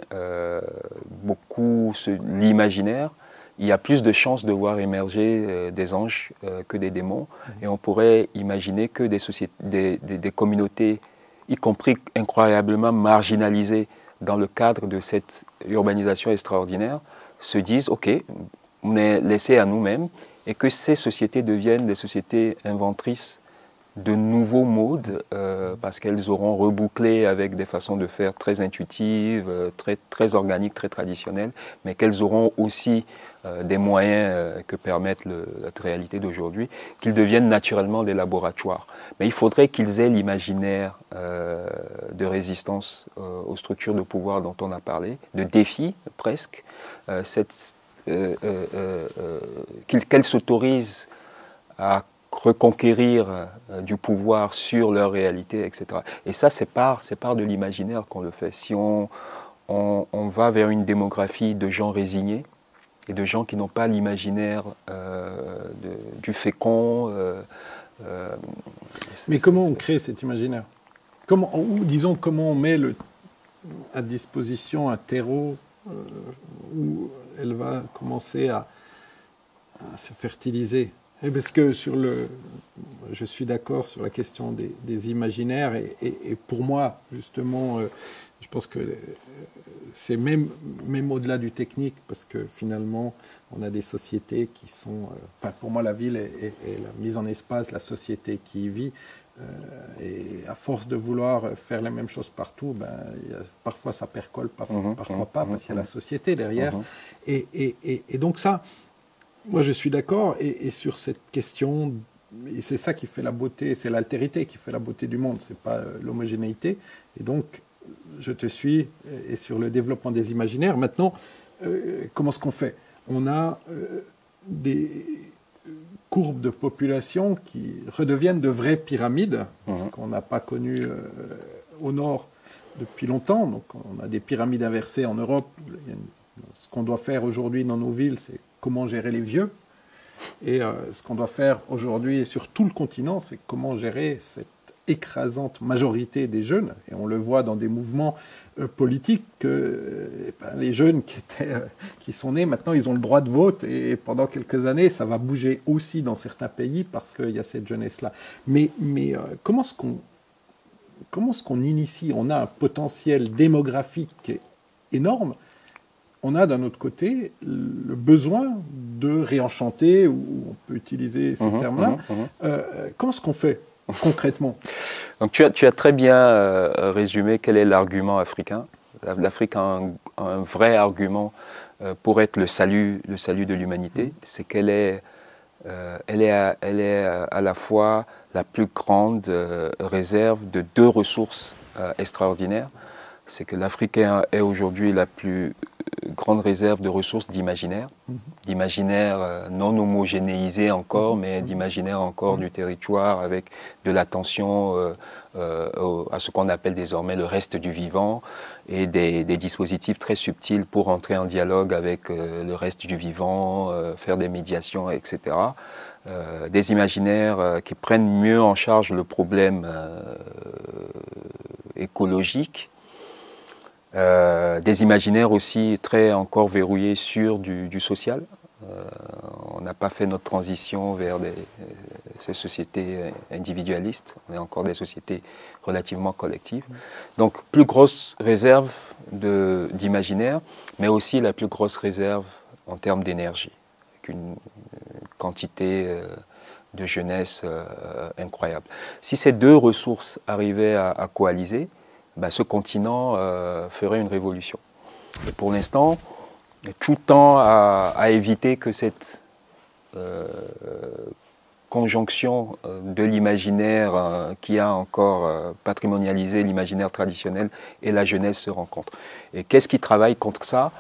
beaucoup l'imaginaire, il y a plus de chances de voir émerger des anges que des démons. Et on pourrait imaginer que des communautés, y compris incroyablement marginalisées dans le cadre de cette urbanisation extraordinaire, se disent « Ok, on est laissé à nous-mêmes » et que ces sociétés deviennent des sociétés inventrices de nouveaux modes, parce qu'elles auront rebouclé avec des façons de faire très intuitives, très organiques, très traditionnelles, mais qu'elles auront aussi des moyens que permettent la réalité d'aujourd'hui, qu'ils deviennent naturellement des laboratoires. Mais il faudrait qu'ils aient l'imaginaire de résistance aux structures de pouvoir dont on a parlé, de défi presque, qu'elles s'autorisent à reconquérir du pouvoir sur leur réalité, etc. Et ça, c'est par de l'imaginaire qu'on le fait. Si on va vers une démographie de gens résignés et de gens qui n'ont pas l'imaginaire du fécond... Mais comment on crée cet imaginaire? Disons, comment on met à disposition un terreau où elle va commencer à se fertiliser? Parce que je suis d'accord sur la question des imaginaires et pour moi, justement, je pense que c'est même au-delà du technique, parce que finalement, on a des sociétés qui sont... enfin, pour moi, la ville est la mise en espace, la société qui y vit. Et à force de vouloir faire la même chose partout, parfois ça percole, parfois pas, parce qu'il y a la société derrière. Et donc ça... Moi, je suis d'accord, et sur cette question, et c'est ça qui fait la beauté, c'est l'altérité qui fait la beauté du monde, c'est pas l'homogénéité. Et donc, je te suis, et sur le développement des imaginaires. Maintenant, comment est-ce qu'on fait? On a des courbes de population qui redeviennent de vraies pyramides, ce qu'on n'a pas connu au nord depuis longtemps. Donc, on a des pyramides inversées en Europe. Ce qu'on doit faire aujourd'hui dans nos villes, c'est comment gérer les vieux. Et ce qu'on doit faire aujourd'hui sur tout le continent, c'est comment gérer cette écrasante majorité des jeunes. Et on le voit dans des mouvements politiques que les jeunes qui sont nés, maintenant, ils ont le droit de vote. Et pendant quelques années, ça va bouger aussi dans certains pays parce qu'il y a cette jeunesse-là. Mais comment est-ce qu'on initie? On a un potentiel démographique énorme. On a d'un autre côté le besoin de réenchanter, ou on peut utiliser ces termes-là. Comment est-ce qu'on fait concrètement? Donc tu as très bien résumé quel est l'argument africain. L'Afrique a un vrai argument pour être le salut de l'humanité. C'est qu'elle est à la fois la plus grande réserve de deux ressources extraordinaires. C'est que l'Afrique est aujourd'hui la plus grande réserve de ressources d'imaginaire, d'imaginaire non homogénéisé encore, mais d'imaginaire encore du territoire avec de l'attention à ce qu'on appelle désormais le reste du vivant et des dispositifs très subtils pour entrer en dialogue avec le reste du vivant, faire des médiations, etc. des imaginaires qui prennent mieux en charge le problème écologique, des imaginaires aussi très encore verrouillés sur du social. On n'a pas fait notre transition vers ces sociétés individualistes, on est encore des sociétés relativement collectives. Donc plus grosse réserve d'imaginaire, mais aussi la plus grosse réserve en termes d'énergie, avec une quantité de jeunesse incroyable. Si ces deux ressources arrivaient à coaliser, ben, ce continent ferait une révolution. Et pour l'instant, tout tend à éviter que cette conjonction de l'imaginaire qui a encore patrimonialisé l'imaginaire traditionnel et la jeunesse se rencontrent. Et qu'est-ce qui travaille contre ça?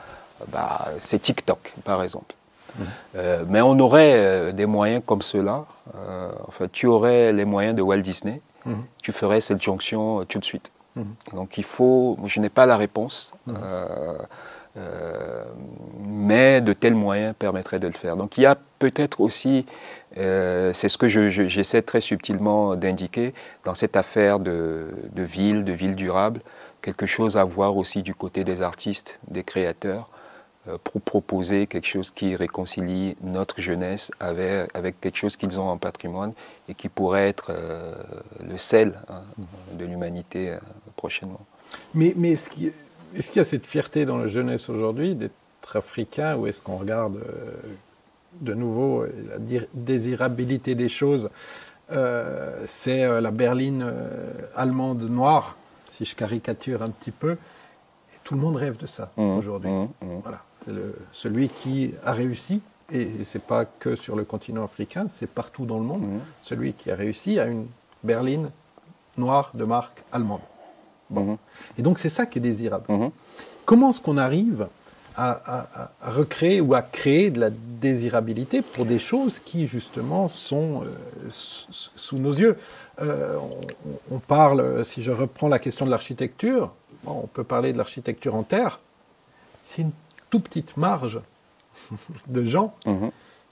Bah, c'est TikTok, par exemple. Mais on aurait des moyens comme ceux-là. Enfin, tu aurais les moyens de Walt Disney, tu ferais cette jonction tout de suite. Donc il faut, je n'ai pas la réponse, mais de tels moyens permettraient de le faire. Donc il y a peut-être aussi, c'est ce que j'essaie très subtilement d'indiquer, dans cette affaire de ville durable, quelque chose à voir aussi du côté des artistes, des créateurs, pour proposer quelque chose qui réconcilie notre jeunesse avec quelque chose qu'ils ont en patrimoine et qui pourrait être le sel de l'humanité prochainement. Mais est-ce qu'il y a cette fierté dans la jeunesse aujourd'hui d'être africain, ou est-ce qu'on regarde de nouveau la désirabilité des choses? C'est la berline allemande noire, si je caricature un petit peu, et tout le monde rêve de ça aujourd'hui. Voilà. C'est celui qui a réussi, et ce n'est pas que sur le continent africain, c'est partout dans le monde, celui qui a réussi a une berline noire de marque allemande. Bon. Et donc c'est ça qui est désirable. Comment est-ce qu'on arrive à recréer ou à créer de la désirabilité pour des choses qui justement sont sous nos yeux? On parle, si je reprends la question de l'architecture, on peut parler de l'architecture en terre. C'est une toute petite marge de gens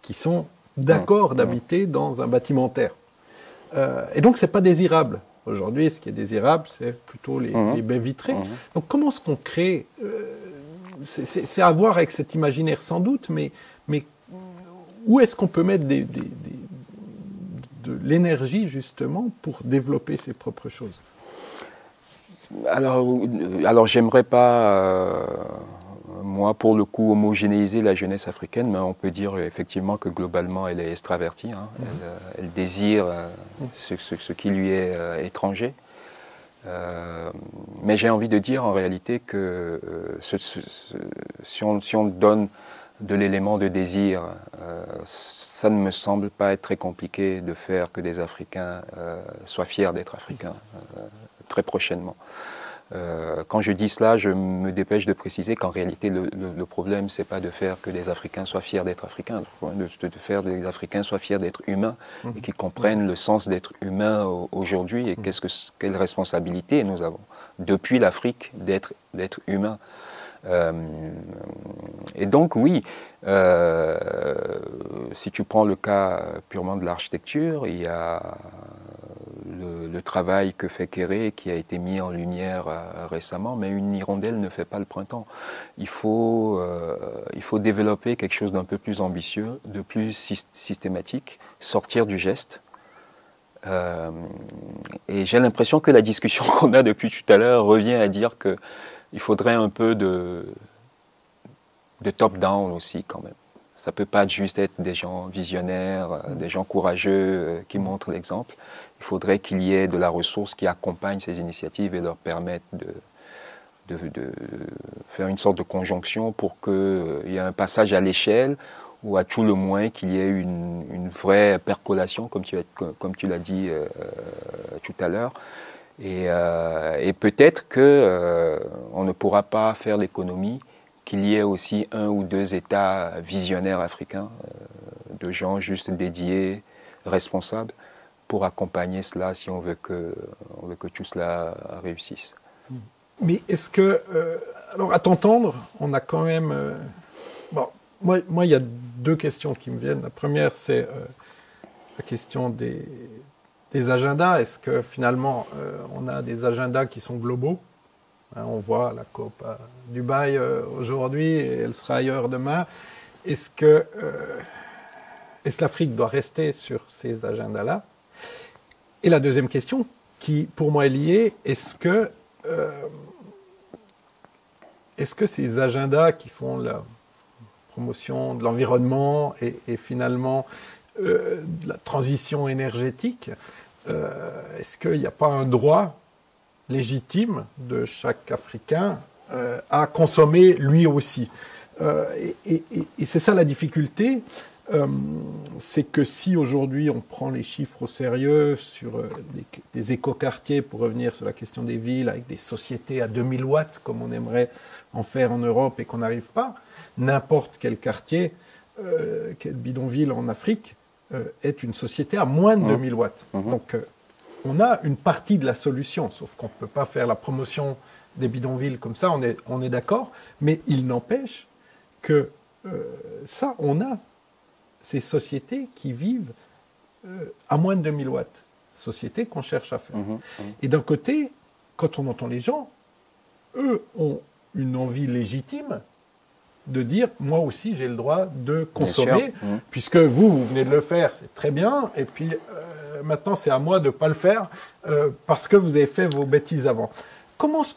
qui sont d'accord d'habiter dans un bâtiment en terre. Et donc, ce n'est pas désirable. Aujourd'hui, ce qui est désirable, c'est plutôt les baies vitrées. Donc, comment est-ce qu'on crée c'est à voir avec cet imaginaire sans doute, mais où est-ce qu'on peut mettre de l'énergie, justement, pour développer ses propres choses? Alors j'aimerais pas... moi, pour le coup, homogénéiser la jeunesse africaine, mais on peut dire effectivement que globalement, elle est extravertie. Elle désire ce qui lui est étranger. Mais j'ai envie de dire en réalité que si on donne de l'élément de désir, ça ne me semble pas être très compliqué de faire que des Africains soient fiers d'être Africains très prochainement. Quand je dis cela, je me dépêche de préciser qu'en réalité, le problème, ce n'est pas de faire que des Africains soient fiers d'être Africains, de faire que des Africains soient fiers d'être humains et qu'ils comprennent le sens d'être humain aujourd'hui et quelle responsabilité nous avons, depuis l'Afrique, d'être humain. Et donc, oui, si tu prends le cas purement de l'architecture, il y a le travail que fait Kéré, qui a été mis en lumière récemment, mais une hirondelle ne fait pas le printemps. Il faut développer quelque chose d'un peu plus ambitieux, de plus systématique, sortir du geste. Et j'ai l'impression que la discussion qu'on a depuis tout à l'heure revient à dire qu'il faudrait un peu de top-down aussi quand même. Ça ne peut pas juste être des gens visionnaires, des gens courageux qui montrent l'exemple. Il faudrait qu'il y ait de la ressource qui accompagne ces initiatives et leur permette de faire une sorte de conjonction pour qu'il y ait un passage à l'échelle ou à tout le moins qu'il y ait une vraie percolation, comme tu l'as dit tout à l'heure. Et peut-être qu'on ne pourra pas faire l'économie qu'il y ait aussi un ou deux États visionnaires africains, de gens juste dédiés, responsables, pour accompagner cela si on veut que tout cela réussisse. Mais est-ce que... alors, à t'entendre, on a quand même... bon, moi, il y a deux questions qui me viennent. La première, c'est... la question des agendas. Est-ce que finalement, on a des agendas qui sont globaux? On voit la COP à Dubaï aujourd'hui et elle sera ailleurs demain. Est-ce que l'Afrique doit rester sur ces agendas-là? Et la deuxième question, qui pour moi est liée, est-ce que ces agendas qui font la promotion de l'environnement et finalement de la transition énergétique, est-ce qu'il n'y a pas un droit légitime de chaque Africain à consommer lui aussi? Et c'est ça la difficulté, c'est que si aujourd'hui on prend les chiffres au sérieux sur des écoquartiers, pour revenir sur la question des villes, avec des sociétés à 2000 watts, comme on aimerait en faire en Europe et qu'on n'arrive pas, n'importe quel quartier, quel bidonville en Afrique, est une société à moins de 2000 watts. Donc on a une partie de la solution, sauf qu'on ne peut pas faire la promotion des bidonvilles comme ça, on est d'accord, mais il n'empêche que ça, on a ces sociétés qui vivent à moins de 2000 watts, sociétés qu'on cherche à faire. Et d'un côté, quand on entend les gens, eux ont une envie légitime de dire « moi aussi j'ai le droit de consommer », puisque vous venez de le faire, c'est très bien, et puis maintenant c'est à moi de ne pas le faire parce que vous avez fait vos bêtises avant. Comment est-ce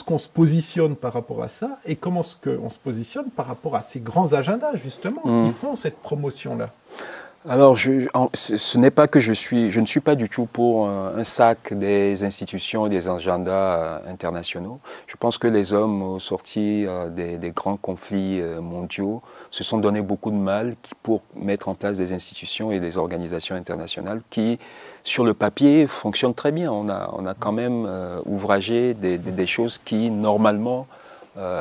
qu'on se positionne par rapport à ça, et comment est-ce qu'on se positionne par rapport à ces grands agendas justement qui font cette promotion-là? Alors, ce n'est pas que je ne suis pas du tout pour un sac des institutions et des agendas internationaux. Je pense que les hommes, au sortir des grands conflits mondiaux, se sont donné beaucoup de mal pour mettre en place des institutions et des organisations internationales qui, sur le papier, fonctionnent très bien. On a quand même ouvragé des choses qui, normalement,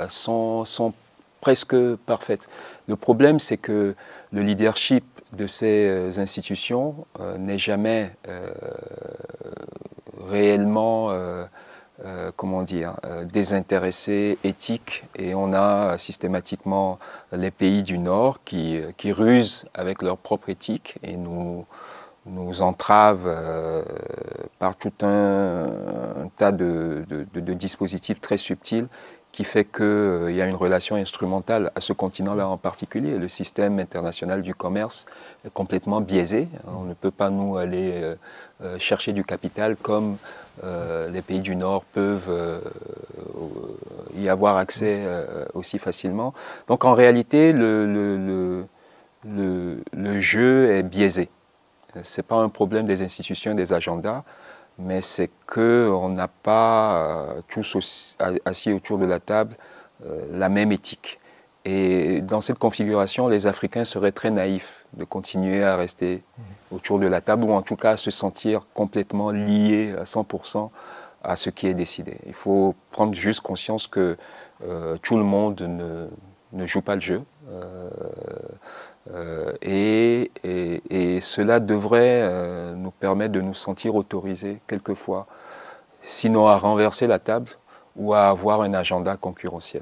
sont presque parfaites. Le problème, c'est que le leadership de ces institutions n'est jamais réellement désintéressé, éthique, et on a systématiquement les pays du Nord qui rusent avec leur propre éthique et nous entravent par tout un tas de dispositifs très subtils qui fait qu'il y a une relation instrumentale à ce continent-là en particulier. Le système international du commerce est complètement biaisé. On ne peut pas, nous, aller chercher du capital comme les pays du Nord peuvent y avoir accès aussi facilement. Donc, en réalité, le jeu est biaisé. Ce n'est pas un problème des institutions et des agendas, mais c'est qu'on n'a pas tous assis autour de la table la même éthique. Et dans cette configuration, les Africains seraient très naïfs de continuer à rester autour de la table, ou en tout cas à se sentir complètement liés à 100% à ce qui est décidé. Il faut prendre juste conscience que tout le monde ne joue pas le jeu. Et cela devrait nous permettre de nous sentir autorisés quelquefois, sinon à renverser la table ou à avoir un agenda concurrentiel.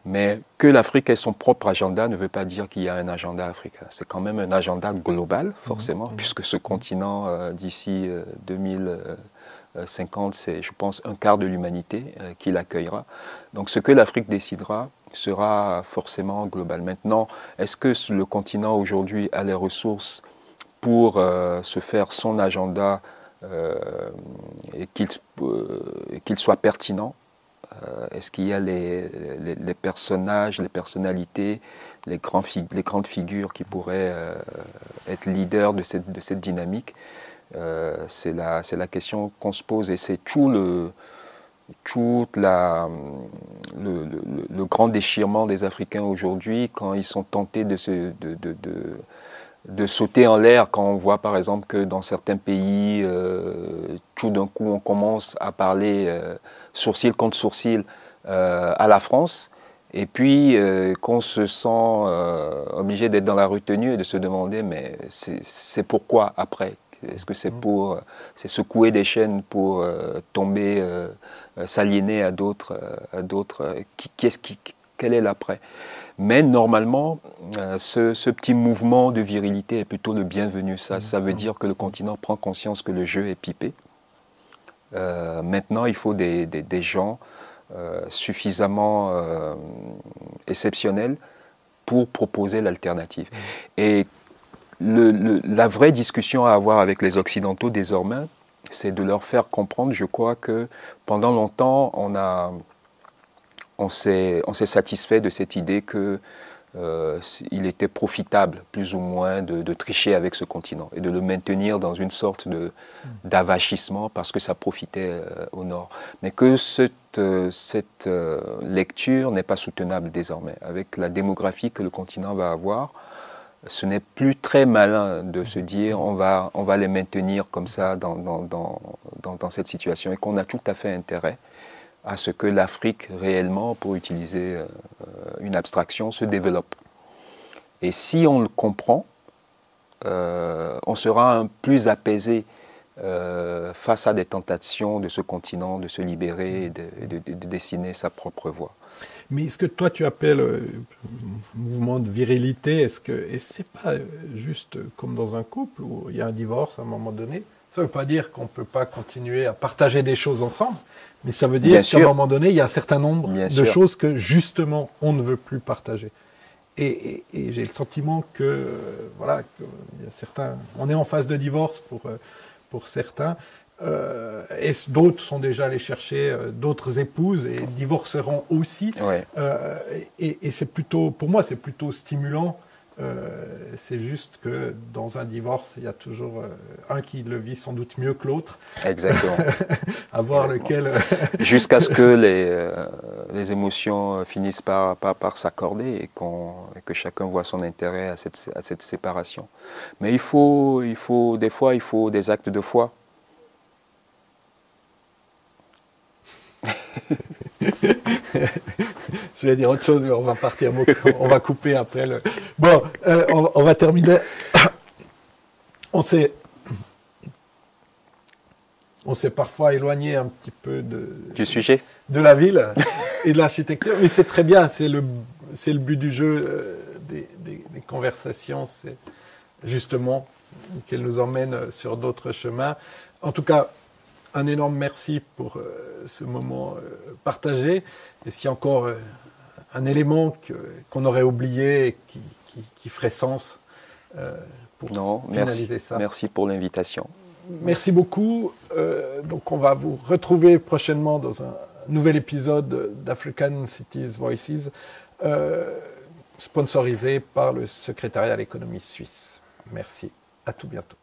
Mais que l'Afrique ait son propre agenda ne veut pas dire qu'il y a un agenda africain. C'est quand même un agenda global, forcément, puisque ce continent, d'ici 2050, c'est, je pense, un quart de l'humanité qui l'accueillera. Donc ce que l'Afrique décidera sera forcément global. Maintenant, est-ce que le continent aujourd'hui a les ressources pour se faire son agenda et qu'il soit pertinent? Est-ce qu'il y a les personnages, les personnalités, les grandes figures qui pourraient être leaders de cette dynamique? C'est la question qu'on se pose, et c'est tout le grand déchirement des Africains aujourd'hui quand ils sont tentés de sauter en l'air, quand on voit par exemple que dans certains pays, tout d'un coup on commence à parler sourcil contre sourcil à la France, et puis qu'on se sent obligé d'être dans la retenue et de se demander mais c'est pourquoi après? Est-ce que c'est pour secouer des chaînes pour tomber, s'aliéner à d'autres quel est l'après. Mais normalement, ce petit mouvement de virilité est plutôt le bienvenu. Ça veut dire que le continent prend conscience que le jeu est pipé. Maintenant, il faut des gens suffisamment exceptionnels pour proposer l'alternative. Et la vraie discussion à avoir avec les Occidentaux désormais, c'est de leur faire comprendre, je crois, que pendant longtemps, on s'est satisfait de cette idée que il était profitable, plus ou moins, de tricher avec ce continent et de le maintenir dans une sorte d'avachissement parce que ça profitait au Nord. Mais que cette lecture n'est pas soutenable désormais. Avec la démographie que le continent va avoir, ce n'est plus très malin de se dire on va les maintenir comme ça dans cette situation et qu'on a tout à fait intérêt à ce que l'Afrique réellement, pour utiliser une abstraction, se développe. Et si on le comprend, on sera plus apaisé face à des tentations de ce continent de se libérer et de dessiner sa propre voie. Mais ce que toi tu appelles mouvement de virilité, et c'est pas juste comme dans un couple où il y a un divorce à un moment donné? Ça ne veut pas dire qu'on ne peut pas continuer à partager des choses ensemble, mais ça veut dire qu'à un moment donné, il y a un certain nombre de choses que justement on ne veut plus partager. Et j'ai le sentiment que, voilà, il y a certains, on est en phase de divorce pour certains, et d'autres sont déjà allés chercher d'autres épouses et divorceront aussi. Ouais. Et c'est plutôt, pour moi, c'est plutôt stimulant. C'est juste que dans un divorce, il y a toujours un qui le vit sans doute mieux que l'autre. Exactement. À voir lequel. Jusqu'à ce que les émotions finissent par s'accorder et que chacun voit son intérêt à cette séparation. Mais des fois, il faut des actes de foi. Je vais dire autre chose, mais on va partir, on va couper après. Bon, on va terminer. On s'est parfois éloigné un petit peu du sujet, de la ville et de l'architecture, mais c'est très bien, c'est le but du jeu des conversations, c'est justement qu'elles nous emmènent sur d'autres chemins. En tout cas, un énorme merci pour ce moment partagé. Et s'il y a encore un élément qu'on aurait oublié et qui ferait sens pour finaliser ça. Merci pour l'invitation. Merci beaucoup. Donc on va vous retrouver prochainement dans un nouvel épisode d'African Cities Voices, sponsorisé par le secrétariat à l'économie suisse. Merci. À tout bientôt.